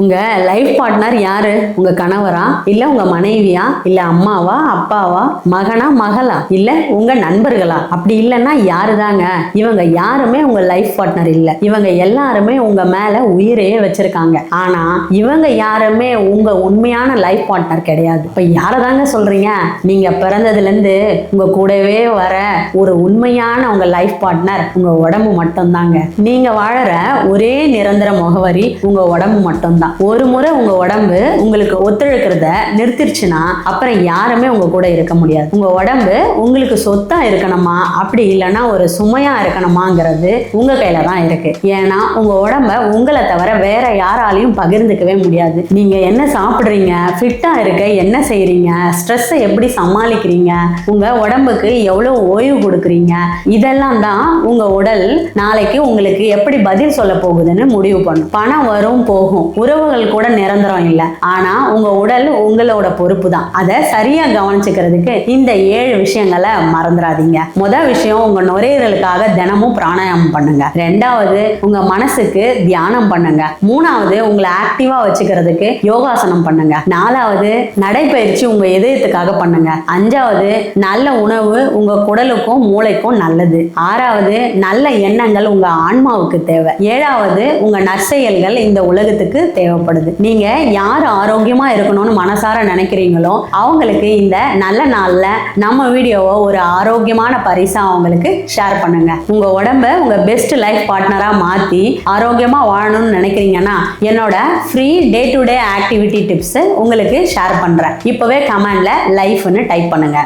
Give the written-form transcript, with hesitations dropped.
உங்க life partner யாரு? உங்க கணவரா, இல்ல உங்க மனைவியா, இல்ல அம்மாவா, அப்பாவா, மகனா, மகளா, இல்ல உங்க நண்பர்களா? அப்படி இல்லைன்னா யாருதாங்க? இவங்க யாருமே உங்க லைஃப் பார்ட்னர் இல்ல. இவங்க எல்லாருமே உங்க மேல உயிரையே வச்சிருக்காங்க. ஆனா இவங்க யாருமே உங்க உண்மையான லைஃப் பார்ட்னர் கிடையாது. இப்ப யாரதாங்க சொல்றீங்க? நீங்க பிறந்ததுல இருந்து உங்க கூடவே வர ஒரு உண்மையான உங்க லைஃப் பார்ட்னர் உங்க உடம்பு மட்டும்தாங்க. நீங்க வாழற ஒரே நிரந்தர முகவரி உங்க உடம்பு மட்டும்தான். ஒரு முறை உங்க உடம்பு உங்களுக்கு ஒத்துழைக்கிறத நிறுத்திருச்சுன்னா அப்புறம் யாருமே உங்க கூட இருக்க முடியாது. உங்க உடம்பு உங்களுக்கு சொத்தா இருக்கணுமா, அப்படி இல்லைன்னா ஒரு சுமையா இருக்கணுமாங்கிறது உங்க கையில தான் இருக்கு. ஏன்னா உங்க உடம்ப உங்களை தவிர வேற யாராலையும் பகிர்ந்துக்கவே முடியாது. நீங்க என்ன சாப்பிடுறீங்க, ஃபிட்டா இருக்க என்ன செய்யறீங்க, ஸ்ட்ரெஸ்ஸை எப்படி சமாளிக்கிறீங்க, உங்க உடம்புக்கு எவ்வளவு ஓய்வு கொடுக்குறீங்க, இதெல்லாம் தான் உங்க உடல் நாளைக்கு உங்களுக்கு எப்படி பதில் சொல்ல போகுதுன்னு முடிவு பண்ணும். பணம் வரும் போகும், உறவுகள் கூட நிரந்தரம் இல்லை. ஆனா உங்க உடல் உங்களோட பொறுப்பு தான். அதை சரியா கவனிச்சுக்கிறதுக்கு இந்த 7 விஷயங்களை மறந்துடாதீங்க. முதல் விஷயம், உங்க நுரையீரலுக்காக தினமும் பிராணாயாமம் பண்ணுங்க. ரெண்டாவது, உங்க மனசுக்கு தியானம் பண்ணுங்க. மூணாவது, உங்களை ஆக்டிவா வச்சுக்கிறதுக்கு யோகாசனம் பண்ணுங்க. நாலாவது, நடைப்பயிற்சி உங்க இதயத்துக்காக பண்ணுங்க. அஞ்சாவது, நல்ல உணவு உங்க குடலுக்கும் மூளைக்கும் நல்லது. ஆறாவது, நல்ல எண்ணங்கள் உங்க ஆன்மாவுக்கு தேவை. ஏழாவது, உங்க நற்செயல்கள் இந்த உலகத்துக்கு தேவைப்படுது. நீங்க யார் ஆரோக்கியமா இருக்கணும்னு மனசார நினைக்கிறீங்களோ அவங்களுக்கு இந்த நல்ல நாள்ல நம்ம வீடியோவை ஒரு ஆரோக்கியமான பரிசா அவங்களுக்கு ஷேர் பண்ணுங்க. உங்க உடம்ப உங்க பெஸ்ட் லைஃப் பார்ட்னரா மாத்தி ஆரோக்கியமா வாழணும்னு நினைக்கிறீங்கன்னா என்னோட free day to day activity tips உங்களுக்கு ஷேர் பண்றேன். இப்பவே கமெண்ட்ல லைஃப்னு டைப் பண்ணுங்க.